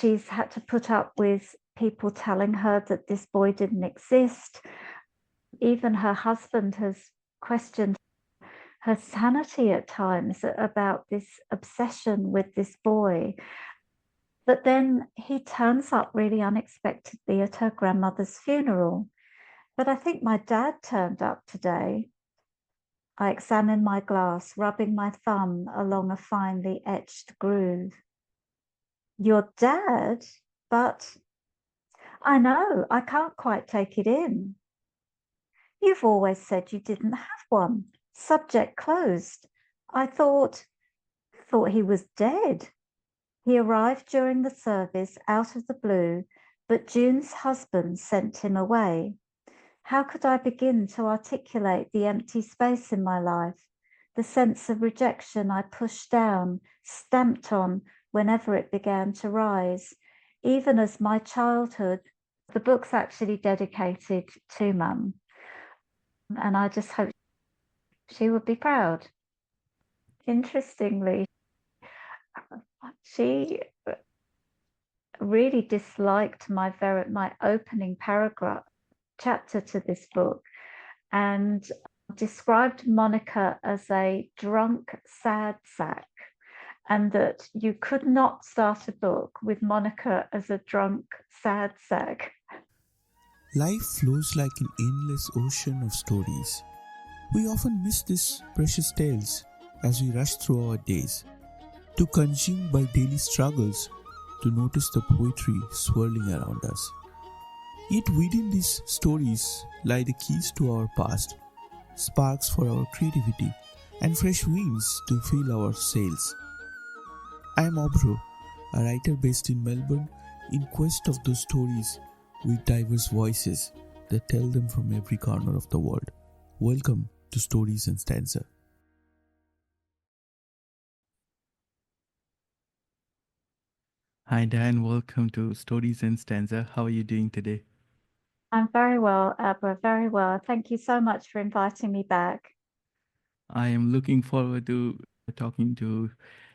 she's had to put up with people telling her that this boy didn't exist. Even her husband has questioned her sanity at times about this obsession with this boy. But then he turns up really unexpectedly at her grandmother's funeral. But I think my dad turned up today. I examine my glass, rubbing my thumb along a finely etched groove. Your dad? But I know, I can't quite take it in. You've always said you didn't have one. Subject closed. I thought he was dead. He arrived during the service out of the blue, but June's husband sent him away. How could I begin to articulate the empty space in my life, the sense of rejection I pushed down, stamped on whenever it began to rise, even as my childhood. The book's actually dedicated to Mum, and I just hope she would be proud. Interestingly, she really disliked my opening paragraph chapter to this book and described Monica as a drunk sad sack, and that you could not start a book with Monica as a drunk sad sack. Life flows like an endless ocean of stories. We often miss these precious tales as we rush through our days, too consumed by daily struggles to notice the poetry swirling around us. Yet within these stories lie the keys to our past, sparks for our creativity, and fresh wings to fill our sails. I am Abhra, a writer based in Melbourne, in quest of those stories with diverse voices that tell them from every corner of the world. Welcome to Stories and Stanza. Hi Diane, welcome to Stories and Stanza. How are you doing today? I'm very well, Abhra, very well. Thank you so much for inviting me back. I am looking forward to talking to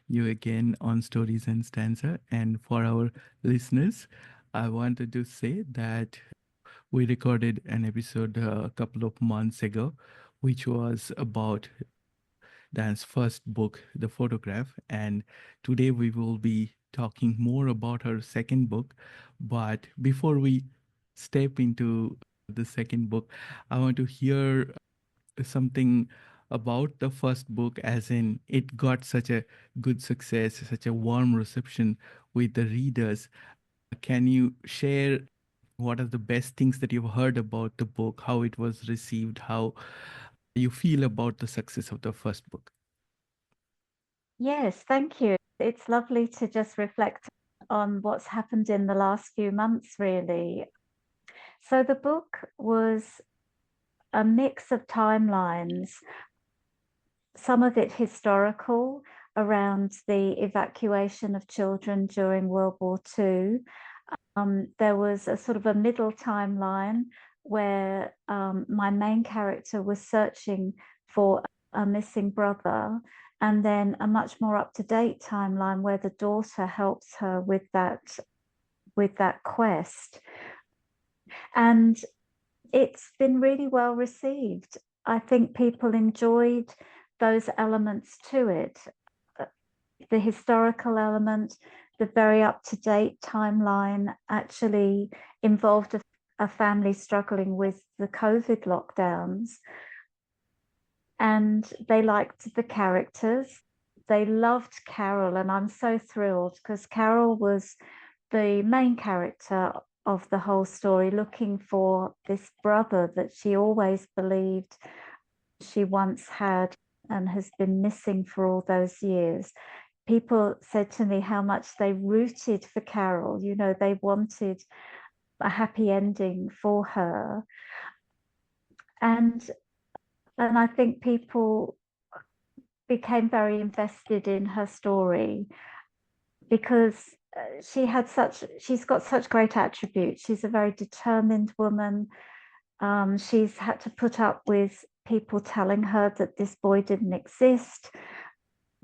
you again on Stories and Stanza. And for our listeners, I wanted to say that we recorded an episode a couple of months ago, which was about Diane's first book, The Photograph. And today we will be talking more about her second book. But before we step into the second book, I want to hear something about the first book, as in it got such a good success, such a warm reception with the readers. Can you share what are the best things that you've heard about the book, how it was received, how you feel about the success of the first book? Yes, thank you. It's lovely to just reflect on what's happened in the last few months, really. So the book was a mix of timelines, some of it historical around the evacuation of children during World War II. There was a sort of a middle timeline where my main character was searching for a missing brother, and then a much more up-to-date timeline where the daughter helps her with that quest. And it's been really well received. I think people enjoyed those elements to it. The historical element, the very up-to-date timeline actually involved a family struggling with the COVID lockdowns. And they liked the characters. They loved Carol, and I'm so thrilled because Carol was the main character of the whole story, looking for this brother that she always believed she once had and has been missing for all those years. People said to me how much they rooted for Carol. You know, they wanted a happy ending for her. And I think people became very invested in her story because she's got such great attributes. She's a very determined woman. She's had to put up with people telling her that this boy didn't exist.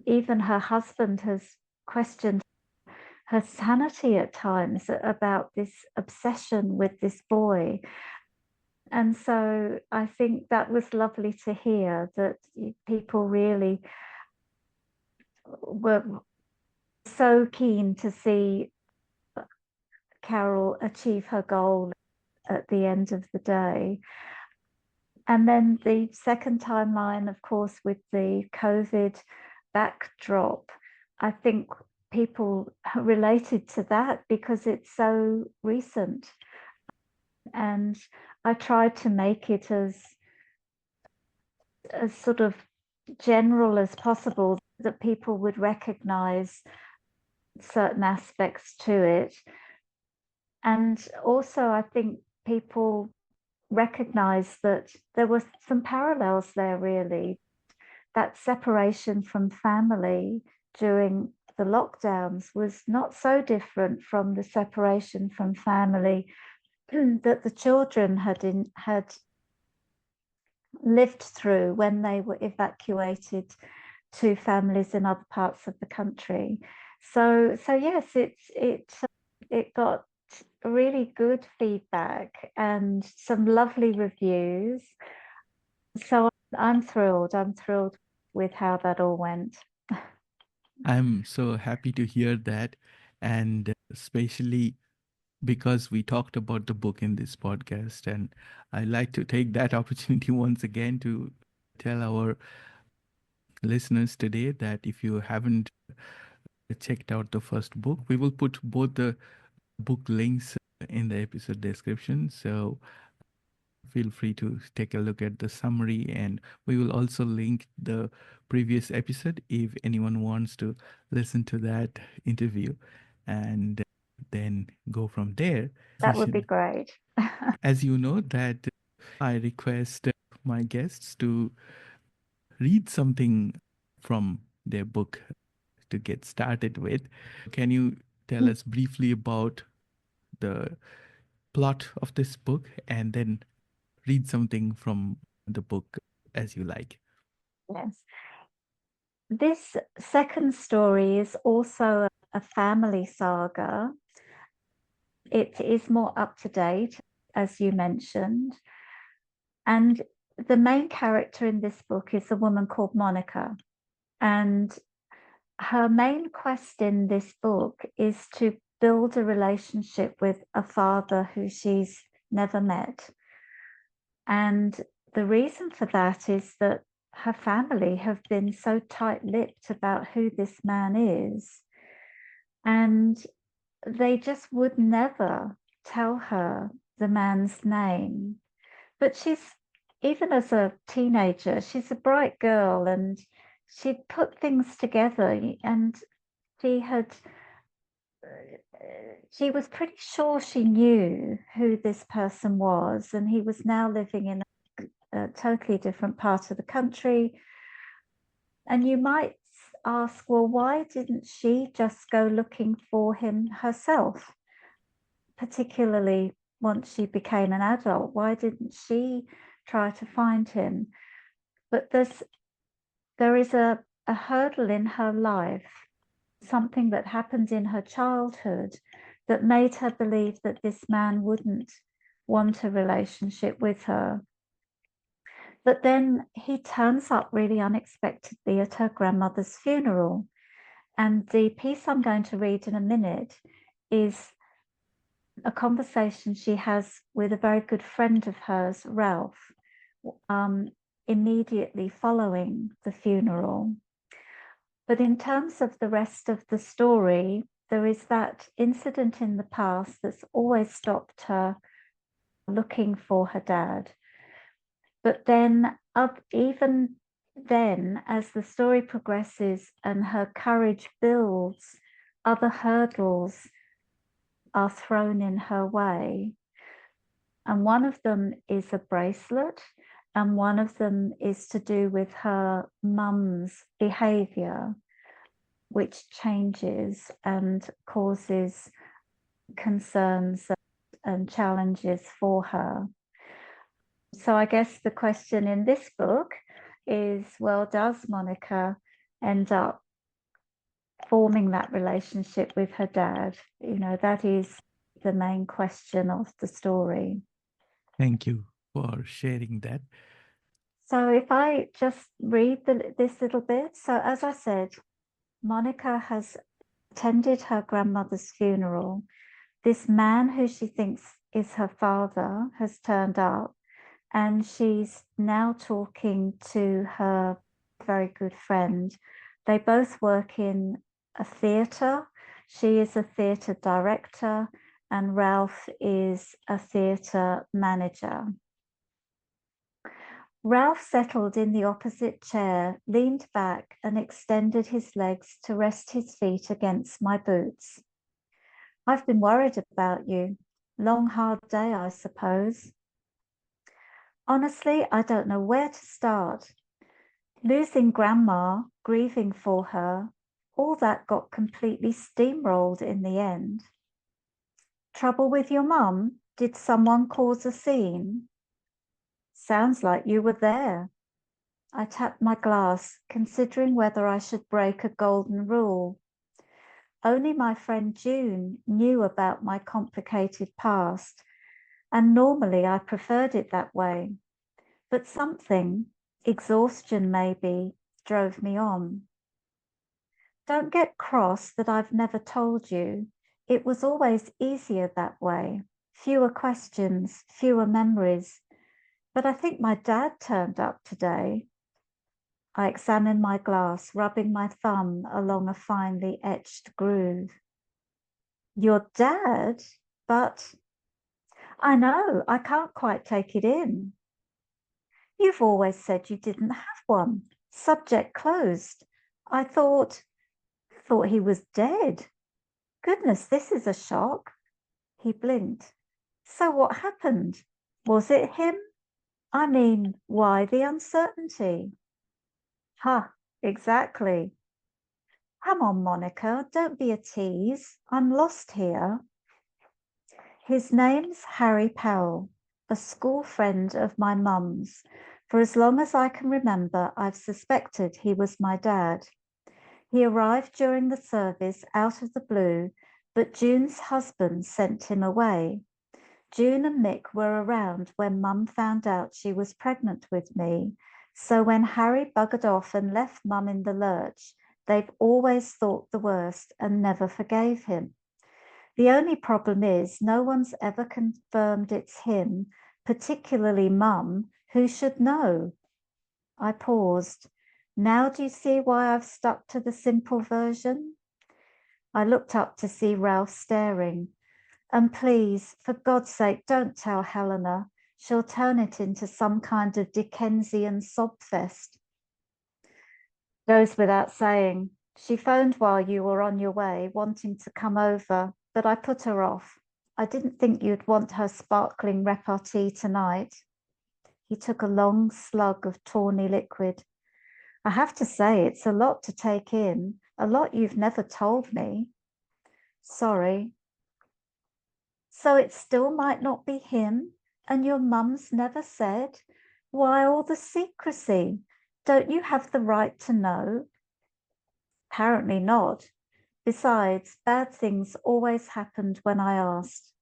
Even her husband has questioned her sanity at times about this obsession with this boy. And so I think that was lovely to hear, that people really were so keen to see Carol achieve her goal at the end of the day. And then the second timeline, of course, with the COVID backdrop, I think people related to that because it's so recent. And I tried to make it as sort of general as possible, that people would recognize certain aspects to it. And also, I think people recognize that there were some parallels there, really. That separation from family during the lockdowns was not so different from the separation from family that the children had lived through when they were evacuated to families in other parts of the country. So yes, it got really good feedback and some lovely reviews. So I'm thrilled with how that all went. I'm so happy to hear that, and especially because we talked about the book in this podcast, and I like to take that opportunity once again to tell our listeners today that if you haven't checked out the first book, we will put both the book links in the episode description. So feel free to take a look at the summary, and we will also link the previous episode if anyone wants to listen to that interview and then go from there. That would be great. As you know, that I request my guests to read something from their book to get started with. Can you tell us briefly about the plot of this book and then read something from the book as you like? Yes. This second story is also a family saga. It is more up to date, as you mentioned. And the main character in this book is a woman called Monica. And her main quest in this book is to build a relationship with a father who she's never met. And the reason for that is that her family have been so tight-lipped about who this man is. And they just would never tell her the man's name. But even as a teenager, she's a bright girl, and she'd put things together, and she was pretty sure she knew who this person was, and he was now living in a totally different part of the country. And you might ask, well, why didn't she just go looking for him herself, particularly once she became an adult? Why didn't she try to find him? But there is a hurdle in her life, something that happened in her childhood that made her believe that this man wouldn't want a relationship with her. But then he turns up really unexpectedly at her grandmother's funeral. And the piece I'm going to read in a minute is a conversation she has with a very good friend of hers, Ralph, immediately following the funeral. But in terms of the rest of the story, there is that incident in the past that's always stopped her looking for her dad. But then, even then, as the story progresses and her courage builds, other hurdles are thrown in her way. And one of them is a bracelet, and one of them is to do with her mum's behavior, which changes and causes concerns and challenges for her. So I guess the question in this book is, well, does Monica end up forming that relationship with her dad? You know, that is the main question of the story. Thank you for sharing that. So if I just read this little bit. So as I said, Monica has attended her grandmother's funeral. This man who she thinks is her father has turned up, and she's now talking to her very good friend. They both work in a theatre. She is a theatre director, and Ralph is a theatre manager. Ralph settled in the opposite chair, leaned back, and extended his legs to rest his feet against my boots. I've been worried about you. Long, hard day, I suppose. Honestly, I don't know where to start. Losing Grandma, grieving for her, all that got completely steamrolled in the end. Trouble with your mum? Did someone cause a scene? Sounds like you were there. I tapped my glass, considering whether I should break a golden rule. Only my friend June knew about my complicated past, and normally I preferred it that way. But something, exhaustion maybe, drove me on. Don't get cross that I've never told you. It was always easier that way. Fewer questions, fewer memories. But I think my dad turned up today. I examined my glass, rubbing my thumb along a finely etched groove. Your dad? But I know, I can't quite take it in. You've always said you didn't have one. Subject closed. I thought he was dead. Goodness, this is a shock. He blinked. So what happened? Was it him? I mean, why the uncertainty? Ha, exactly. Come on, Monica, don't be a tease. I'm lost here. His name's Harry Powell, a school friend of my mum's. For as long as I can remember, I've suspected he was my dad. He arrived during the service out of the blue, but June's husband sent him away. June and Mick were around when Mum found out she was pregnant with me, so when Harry buggered off and left Mum in the lurch, they've always thought the worst and never forgave him. The only problem is no one's ever confirmed it's him, particularly Mum, who should know. I paused. Now do you see why I've stuck to the simple version? I looked up to see Ralph staring. And please, for God's sake, don't tell Helena. She'll turn it into some kind of Dickensian sob fest. Goes without saying. She phoned while you were on your way, wanting to come over, but I put her off. I didn't think you'd want her sparkling repartee tonight. He took a long slug of tawny liquid. I have to say, it's a lot to take in, a lot you've never told me. Sorry. So it still might not be him, and your mum's never said? Why all the secrecy? Don't you have the right to know? Apparently not. Besides, bad things always happened when I asked.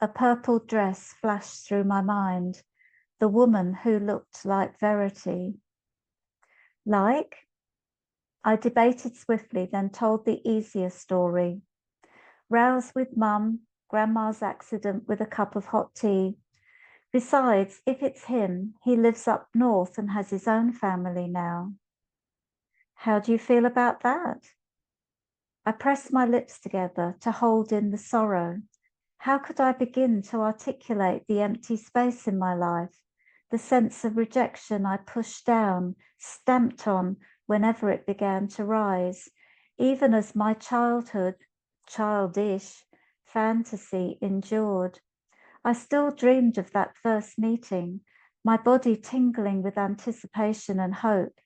A purple dress flashed through my mind, the woman who looked like Verity. Like? I debated swiftly, then told the easier story. Rows with Mum, Grandma's accident with a cup of hot tea. Besides, if it's him, he lives up north and has his own family now. How do you feel about that? I pressed my lips together to hold in the sorrow. How could I begin to articulate the empty space in my life, the sense of rejection I pushed down, stamped on whenever it began to rise, even as my childish fantasy endured. I still dreamed of that first meeting, my body tingling with anticipation and hope.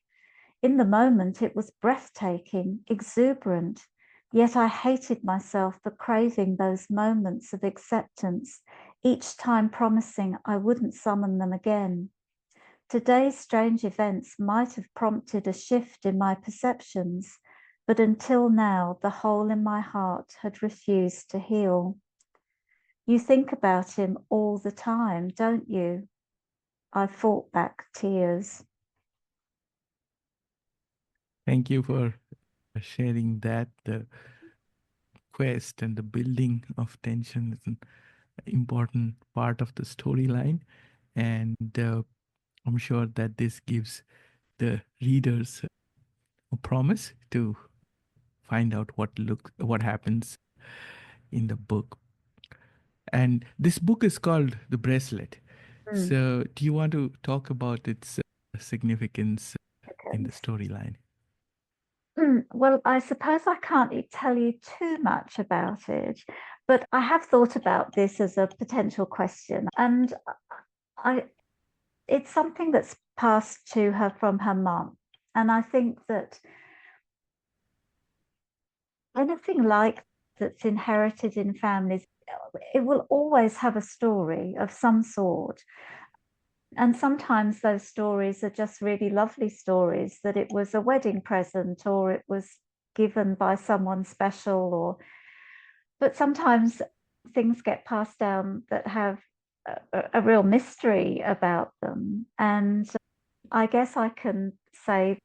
In the moment, it was breathtaking, exuberant, yet I hated myself for craving those moments of acceptance, each time promising I wouldn't summon them again. Today's strange events might have prompted a shift in my perceptions, but until now, the hole in my heart had refused to heal. You think about him all the time, don't you? I fought back tears. Thank you for sharing that. The quest and the building of tension is an important part of the storyline. And I'm sure that this gives the readers a promise to find out what happens in the book. And this book is called The Bracelet. So, do you want to talk about its significance in the storyline? Well, I suppose I can't tell you too much about it, but I have thought about this as a potential question, and it's something that's passed to her from her mum. And I think that anything like that's inherited in families, it will always have a story of some sort. And sometimes those stories are just really lovely stories, that it was a wedding present or it was given by someone special, or but sometimes things get passed down that have a real mystery about them. And I guess I can say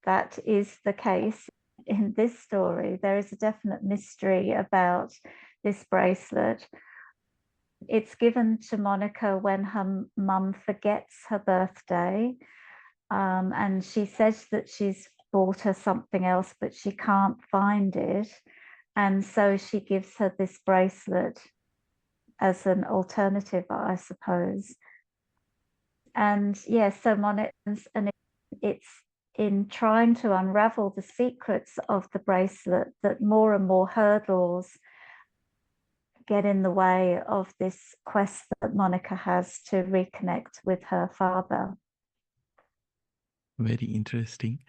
that is the case in this story. There is a definite mystery about this bracelet. It's given to Monica when her mum forgets her birthday. And she says that she's bought her something else, but she can't find it. And so she gives her this bracelet as an alternative, I suppose. And yes, so Monica, and it's in trying to unravel the secrets of the bracelet that more and more hurdles get in the way of this quest that Monica has to reconnect with her father. Very interesting.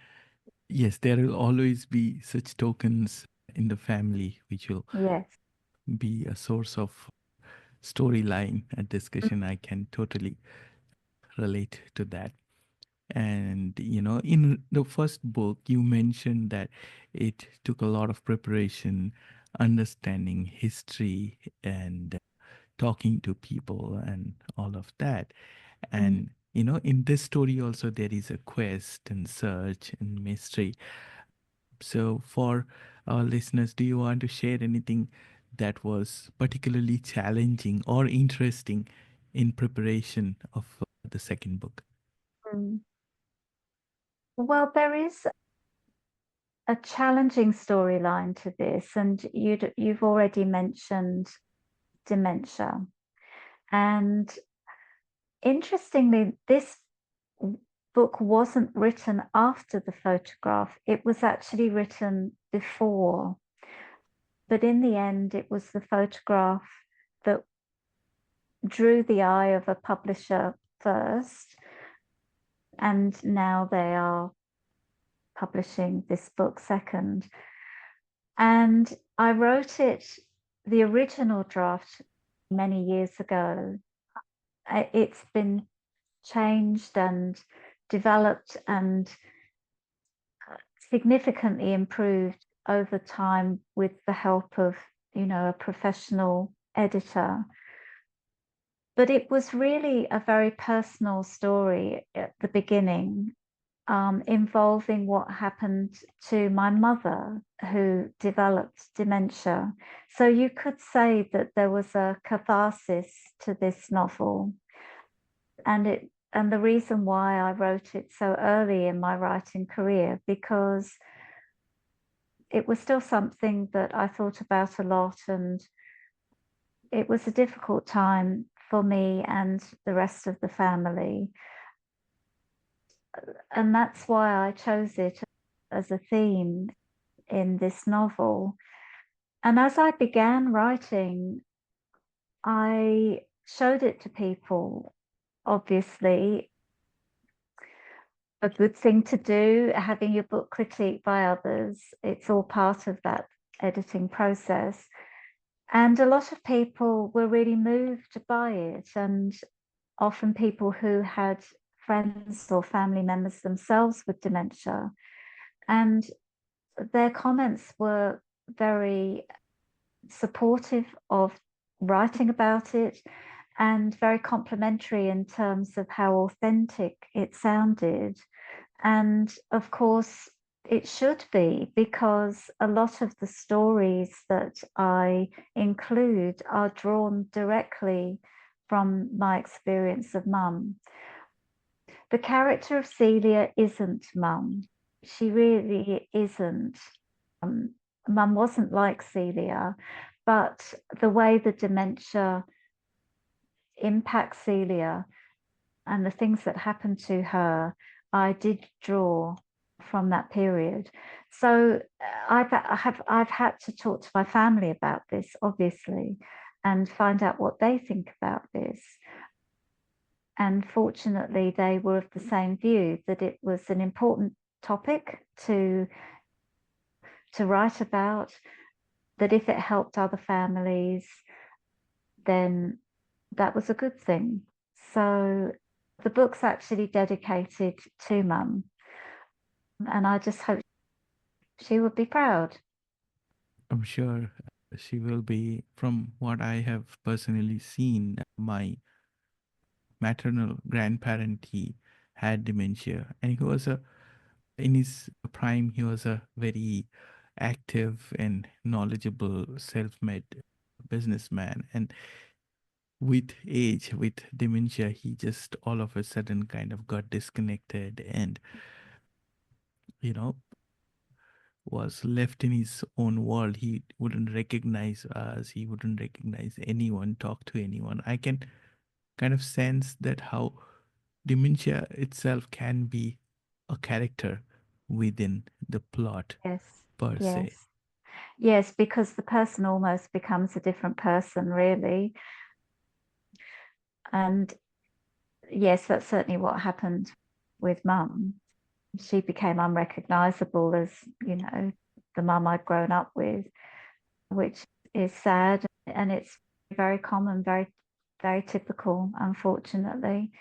Yes, there will always be such tokens in the family which will Yes. be a source of storyline and discussion. I can totally relate to that. And, in the first book, you mentioned that it took a lot of preparation, understanding history, and talking to people, and all of that. And, in this story also, there is a quest and search and mystery. So, for our listeners, do you want to share anything that was particularly challenging or interesting in preparation of the second book? Well, there is a challenging storyline to this, and you've already mentioned dementia. And interestingly, this book wasn't written after the photograph, it was actually written before. But in the end, it was the photograph that drew the eye of a publisher first. And now they are publishing this book second. And I wrote it, the original draft, many years ago. It's been changed and developed and significantly improved over time with the help of, a professional editor. But it was really a very personal story at the beginning, involving what happened to my mother, who developed dementia. So you could say that there was a catharsis to this novel. And the reason why I wrote it so early in my writing career, because it was still something that I thought about a lot, and it was a difficult time for me and the rest of the family. And that's why I chose it as a theme in this novel. And as I began writing, I showed it to people. Obviously, a good thing to do, having your book critiqued by others. It's all part of that editing process. And a lot of people were really moved by it, and often people who had friends or family members themselves with dementia. And their comments were very supportive of writing about it and very complimentary in terms of how authentic it sounded. And of course, it should be, because a lot of the stories that I include are drawn directly from my experience of Mum. The character of Celia isn't Mum. She really isn't. Mum wasn't like Celia, but the way the dementia impacts Celia and the things that happened to her, I did draw from that period. So I've had to talk to my family about this, obviously, and find out what they think about this. And fortunately, they were of the same view, that it was an important topic to write about, that if it helped other families, then that was a good thing. So the book's actually dedicated to Mum, and I just hope she would be proud. I'm sure she will be. From what I have personally seen, my maternal grandparent, he had dementia, and he was in his prime. He was a very active and knowledgeable, self-made businessman, and with age, with dementia, he just all of a sudden kind of got disconnected and, you know, was left in his own world. He wouldn't recognize us, he wouldn't recognize anyone, talk to anyone. I can kind of sense that how dementia itself can be a character within the plot Yes, per yes, se. yes, because the person almost becomes a different person, really. And yes, that's certainly what happened with Mum. She became unrecognizable as, you know, the Mum I'd grown up with, which is sad, and it's very common, very, very typical, unfortunately.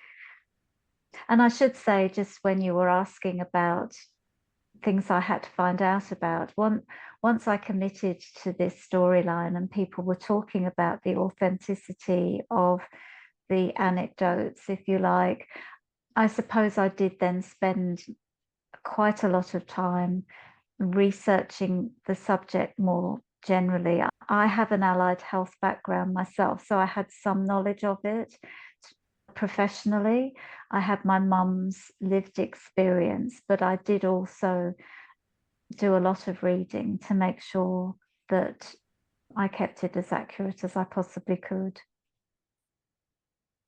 And I should say, just when you were asking about things I had to find out about, once I committed to this storyline and people were talking about the authenticity of the anecdotes, if you like, I suppose I did then spend quite a lot of time researching the subject more generally. I have an allied health background myself, so I had some knowledge of it professionally. I had my mum's lived experience, but I did also do a lot of reading to make sure that I kept it as accurate as I possibly could.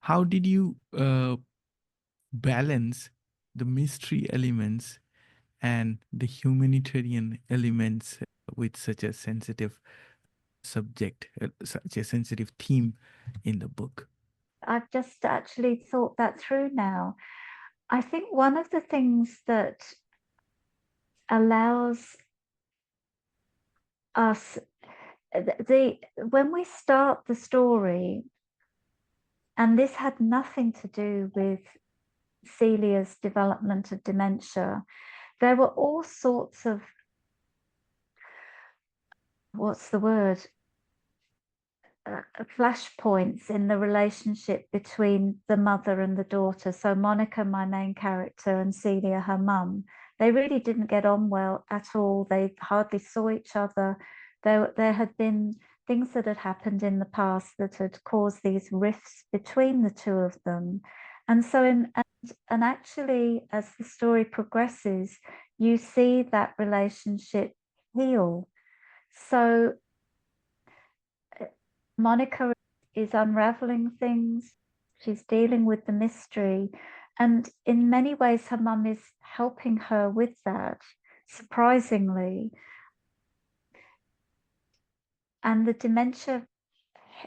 How did you balance the mystery elements and the humanitarian elements with such a sensitive subject, such a sensitive theme in the book? I've just actually thought that through now. I think one of the things that allows us when we start the story, and this had nothing to do with Celia's development of dementia, there were all sorts of, what's the word, flashpoints in the relationship between the mother and the daughter. So Monica, my main character, and Celia, her mum, they really didn't get on well at all. They hardly saw each other. There had been things that had happened in the past that had caused these rifts between the two of them. And so and actually, as the story progresses, you see that relationship heal. So Monica is unraveling things. She's dealing with the mystery. And in many ways, her mum is helping her with that, surprisingly. And the dementia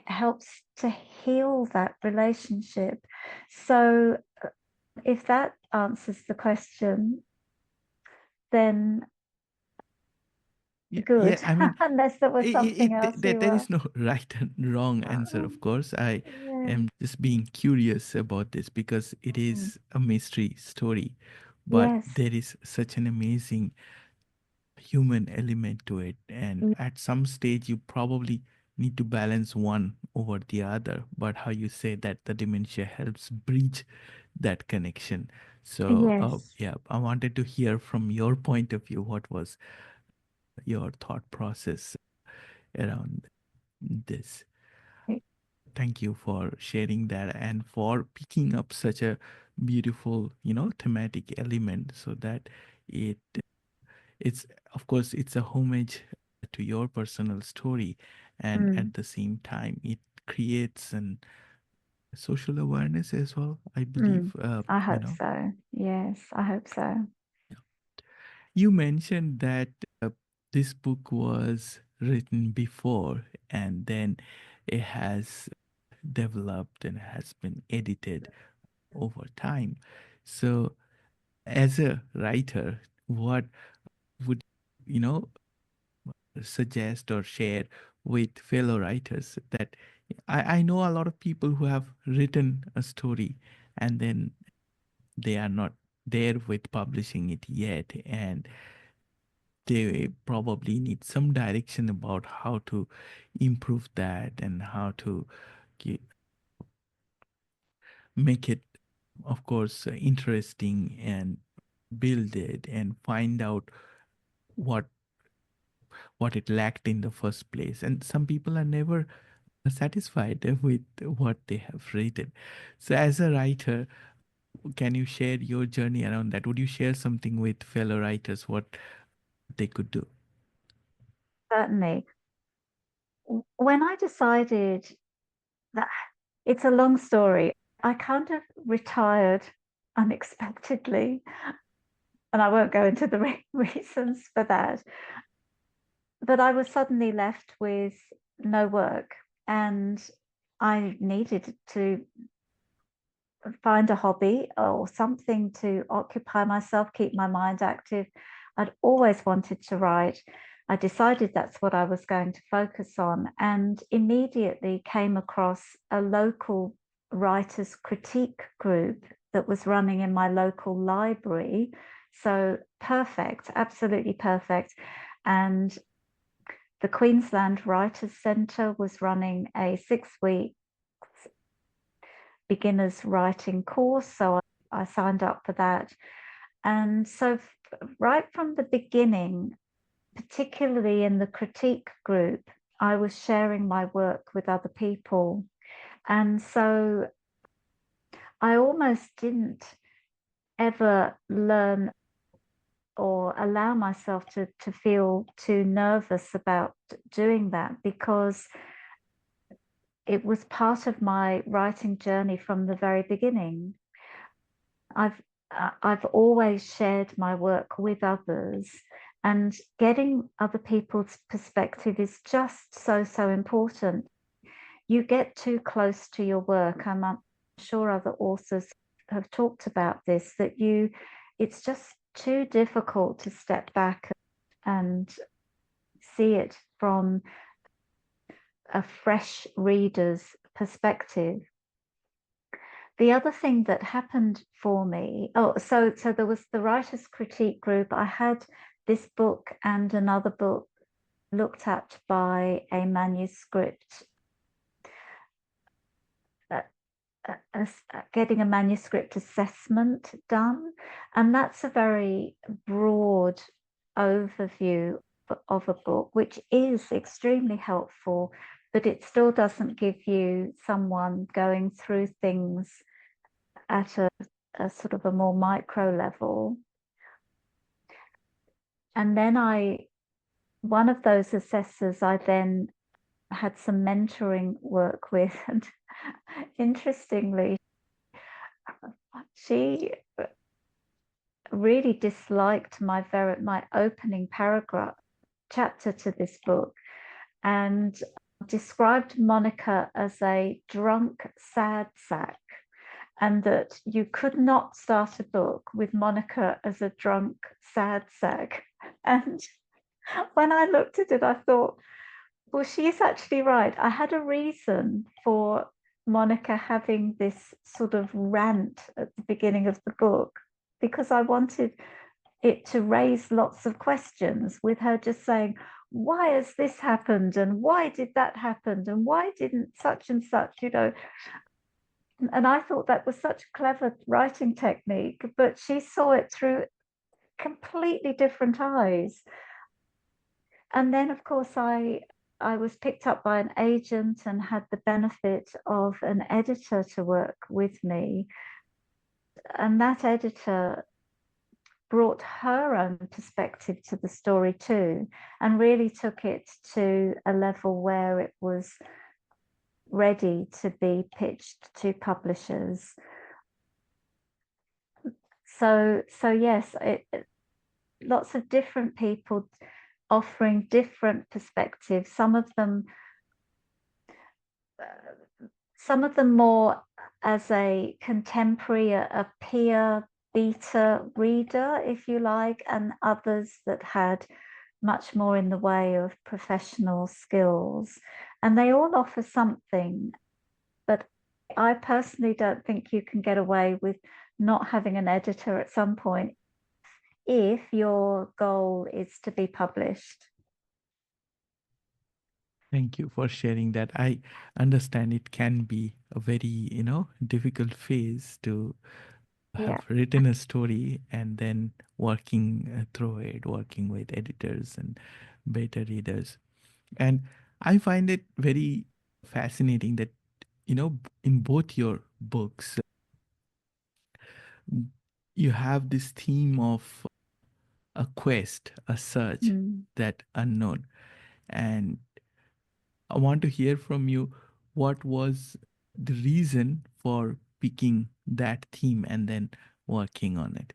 helps to heal that relationship. So if that answers the question, then good. Yeah, I mean, Unless there was something else you there were. is no right and wrong answer, of course. I Yeah. am just being curious about this because it Mm. is a mystery story, but Yes. there is such an amazing human element to it, and at some stage you probably need to balance one over the other, but how you say that the dementia helps bridge that connection. So Yes. yeah, I wanted to hear from your point of view, what was your thought process around this. Thank you for sharing that and for picking up such a beautiful, thematic element, so that it it's, of course, it's a homage to your personal story, and Mm, at the same time it creates an social awareness as well, I mm. believe. I hope so. Yes, I hope so. You mentioned that this book was written before, and then it has developed and has been edited over time. So, as a writer, what would you know suggest or share with fellow writers? That I know a lot of people who have written a story and then they are not there with publishing it yet, and they probably need some direction about how to improve that and how to ge- make it, of course, interesting, and build it and find out what what it lacked in the first place. And some people are never satisfied with what they have written. So as a writer, can you share your journey around that? Would you share something with fellow writers, what they could do? Certainly. When I decided that, it's a long story, I kind of retired unexpectedly, and I won't go into the reasons for that. But I was suddenly left with no work, and I needed to find a hobby or something to occupy myself, keep my mind active. I'd always wanted to write. I decided that's what I was going to focus on, and immediately came across a local writers' critique group that was running in my local library. So perfect, absolutely perfect. And the Queensland Writers Centre was running a 6-week beginners writing course. So I signed up for that. And so, right from the beginning, particularly in the critique group, I was sharing my work with other people. And so I almost didn't ever learn or allow myself to feel too nervous about doing that, because it was part of my writing journey from the very beginning. I've I've always shared my work with others, and getting other people's perspective is just so important. You get too close to your work. I'm sure other authors have talked about this, that it's just too difficult to step back and see it from a fresh reader's perspective. The other thing that happened for me, so there was the writers' critique group. I had this book and another book looked at by a manuscript, uh, getting a manuscript assessment done. And that's a very broad overview of a book, which is extremely helpful, but it still doesn't give you someone going through things at a sort of a more micro level. And then one of those assessors, I then had some mentoring work with. And interestingly, she really disliked my opening paragraph chapter to this book, and described Monica as a drunk sad sack, and that you could not start a book with Monica as a drunk sad sack. And when I looked at it, I thought, well, she's actually right. I had a reason for Monica having this sort of rant at the beginning of the book, because I wanted it to raise lots of questions, with her just saying, why has this happened, and why did that happen, and why didn't such and such, and I thought that was such a clever writing technique, but she saw it through completely different eyes. And then, of course, I was picked up by an agent and had the benefit of an editor to work with me. And that editor brought her own perspective to the story too, and really took it to a level where it was ready to be pitched to publishers. So yes, lots of different people offering different perspectives. Some of them more as a contemporary, a peer beta reader, if you like, and others that had much more in the way of professional skills. And they all offer something, but I personally don't think you can get away with not having an editor at some point if your goal is to be published. Thank you for sharing that. I understand it can be a very, difficult phase to have written a story and then working through it, working with editors and beta readers. And I find it very fascinating that, in both your books, you have this theme of a quest, a search, that unknown. And I want to hear from you, what was the reason for picking that theme and then working on it?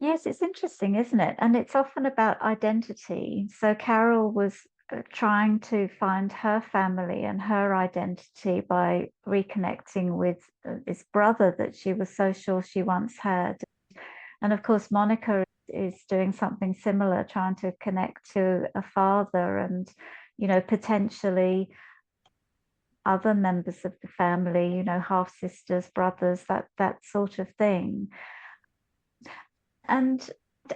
Yes, it's interesting, isn't it? And it's often about identity. So Carol was trying to find her family and her identity by reconnecting with this brother that she was so sure she once had. And of course, Monica is doing something similar, trying to connect to a father and, potentially other members of the family, half sisters, brothers, that sort of thing. And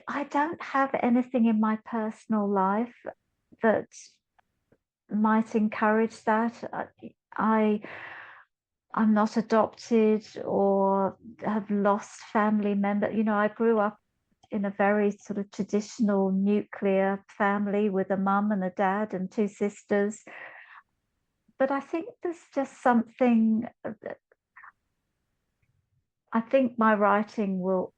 I don't have anything in my personal life that might encourage that. I'm not adopted or have lost family members. I grew up in a very sort of traditional nuclear family with a mum and a dad and two sisters. But I think there's just something, I think my writing will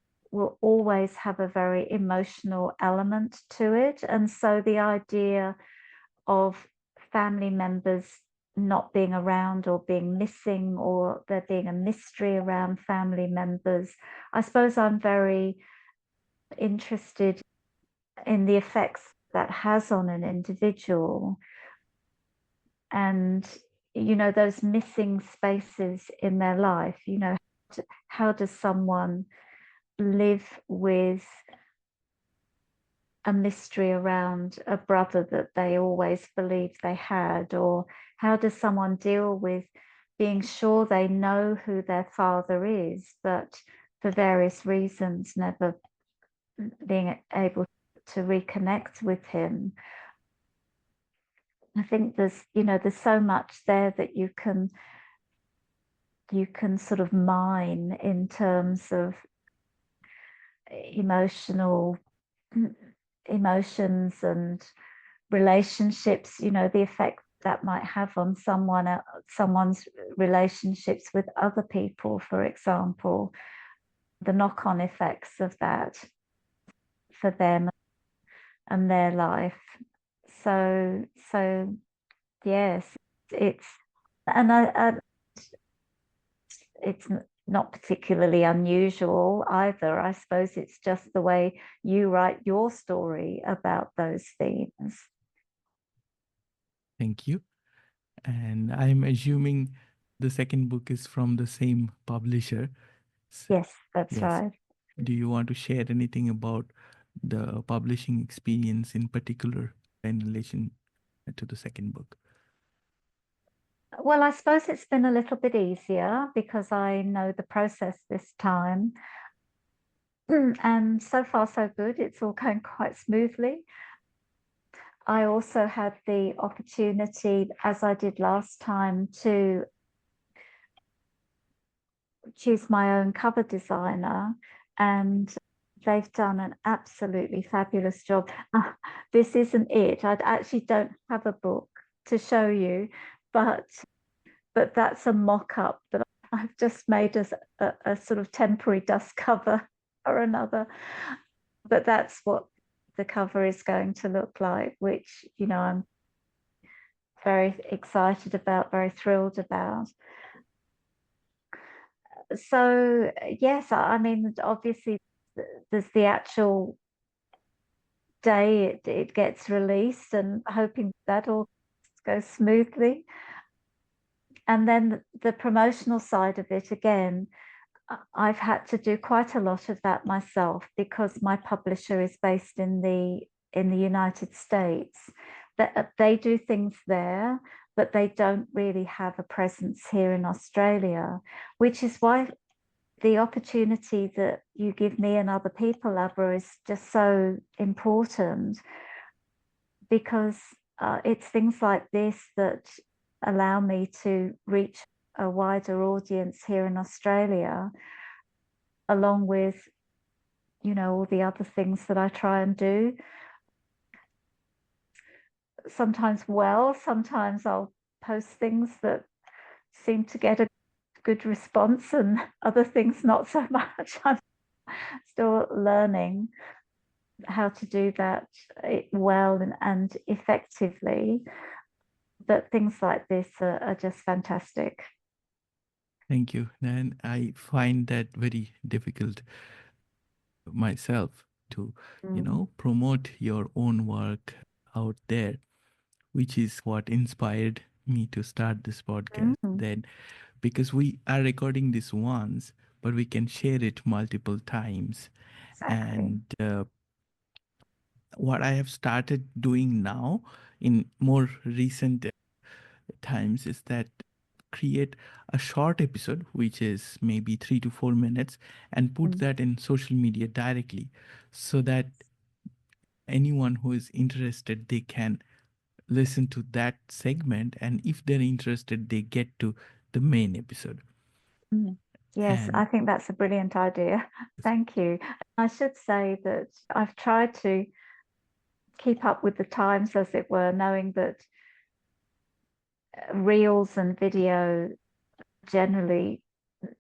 always have a very emotional element to it. And so the idea of family members not being around or being missing, or there being a mystery around family members, I suppose I'm very interested in the effects that has on an individual, and those missing spaces in their life. How does someone live with a mystery around a brother that they always believed they had? Or how does someone deal with being sure they know who their father is, but for various reasons never being able to reconnect with him? I think there's so much there that you can sort of mine in terms of emotions and relationships, the effect that might have on someone's relationships with other people, for example, the knock-on effects of that for them and their life. So yes, it's not particularly unusual either. I suppose it's just the way you write your story about those themes. Thank you. And I'm assuming the second book is from the same publisher. Yes, that's right. Do you want to share anything about the publishing experience in particular in relation to the second book? Well, I suppose it's been a little bit easier because I know the process this time. And so far so good. It's all going quite smoothly. I also had the opportunity, as I did last time, to choose my own cover designer, and they've done an absolutely fabulous job. This isn't it. I actually don't have a book to show you, but that's a mock-up that I've just made as a sort of temporary dust cover or another. But that's what the cover is going to look like, which, you know, I'm very excited about, very thrilled about. So yes, I mean, obviously there's the actual day it gets released, and hoping that all goes smoothly. And then the promotional side of it, again, I've had to do quite a lot of that myself because my publisher is based in the United States. That they do things there, but they don't really have a presence here in Australia, which is why the opportunity that you give me and other people, Abhra, is just so important, because it's things like this that allow me to reach a wider audience here in Australia, along with, you know, all the other things that I try and do. Sometimes sometimes I'll post things that seem to get a good response, and other things not so much. I'm still learning how to do that well and effectively. But things like this are just fantastic. Thank you. And I find that very difficult myself to, promote your own work out there, which is what inspired me to start this podcast. Then, because we are recording this once, but we can share it multiple times. Exactly. And what I have started doing now in more recent times is that create a short episode which is maybe 3 to 4 minutes and put that in social media directly, so that anyone who is interested, they can listen to that segment, and if they're interested, they get to the main episode. Yes, I think that's a brilliant idea. Thank you. I should say that I've tried to keep up with the times, as it were, knowing that reels and video generally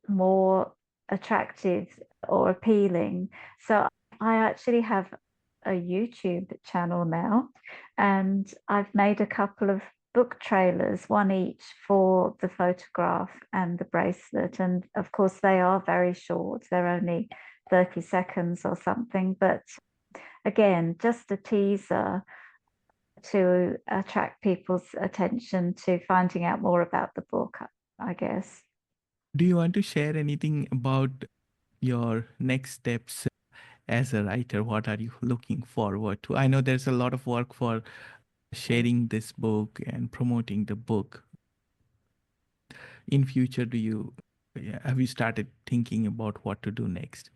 more attractive or appealing. So I actually have a YouTube channel now, and I've made a couple of book trailers, one each for the photograph and the bracelet. And of course, they are very short, they're only 30 seconds or something. But again, just a teaser to attract people's attention to finding out more about the book, I guess. Do you want to share anything about your next steps as a writer? What are you looking forward to? I know there's a lot of work for sharing this book and promoting the book. In future, have you started thinking about what to do next?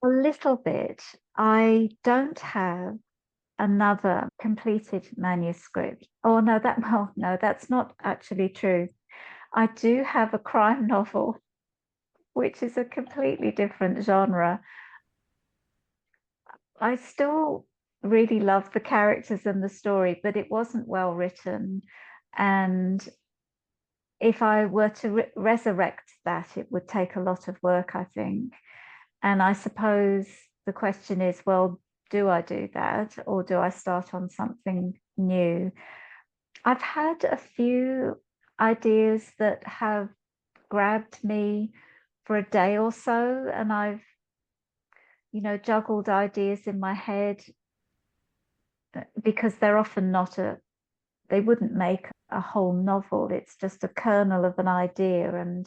A little bit. I don't have another completed manuscript. Oh no, no, that's not actually true. I do have a crime novel, which is a completely different genre. I still really love the characters and the story, but it wasn't well written. And if I were to resurrect that, it would take a lot of work, I think. And I suppose the question is, well, do I do that, or do I start on something new? I've had a few ideas that have grabbed me for a day or so, and I've, juggled ideas in my head, because they're often they wouldn't make a whole novel. It's just a kernel of an idea. And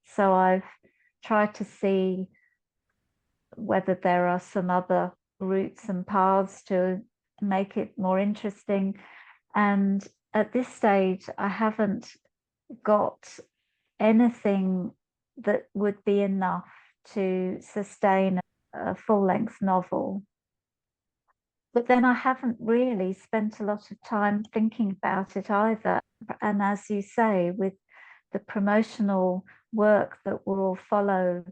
so I've tried to see whether there are some other routes and paths to make it more interesting. And at this stage, I haven't got anything that would be enough to sustain a full-length novel. But then I haven't really spent a lot of time thinking about it either. And as you say, with the promotional work that will follow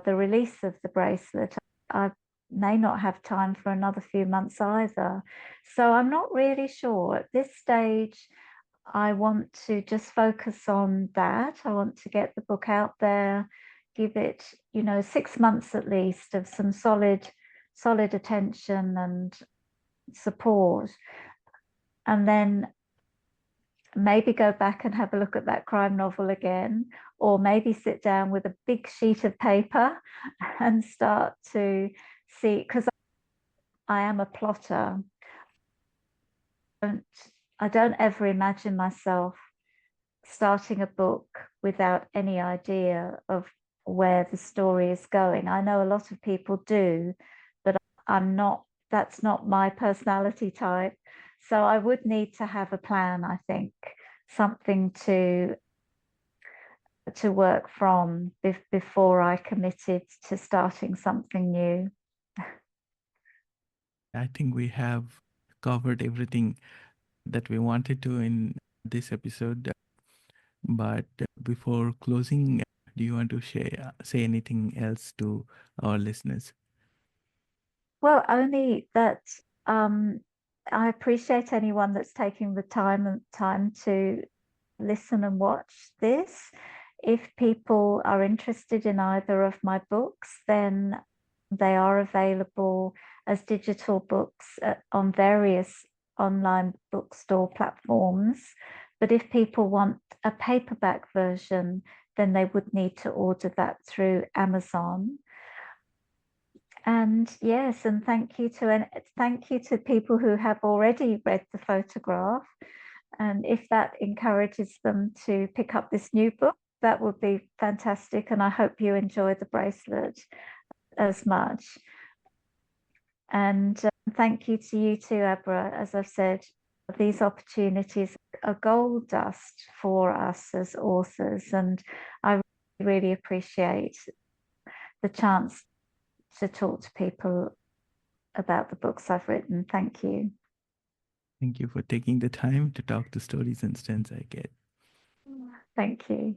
the release of the bracelet, I may not have time for another few months either. So I'm not really sure. At this stage, I want to just focus on that. I want to get the book out there, give it, 6 months at least of some solid attention and support, and then maybe go back and have a look at that crime novel again, or maybe sit down with a big sheet of paper and start to see, because I am a plotter. I don't ever imagine myself starting a book without any idea of where the story is going. I know a lot of people do, but that's not my personality type. So I would need to have a plan, I think, something to work from before I committed to starting something new. I think we have covered everything that we wanted to in this episode. But before closing, do you want to say anything else to our listeners? Well, only that I appreciate anyone that's taking the time to listen and watch this. If people are interested in either of my books, then they are available as digital books on various online bookstore platforms. But if people want a paperback version, then they would need to order that through Amazon. And yes, and thank you to people who have already read the photograph. And if that encourages them to pick up this new book, that would be fantastic. And I hope you enjoy the bracelet as much. And thank you to you too, Abhra. As I've said, these opportunities are gold dust for us as authors. And I really appreciate the chance to talk to people about the books I've written. Thank you. Thank you for taking the time to talk to Stories and Stanza again. Thank you.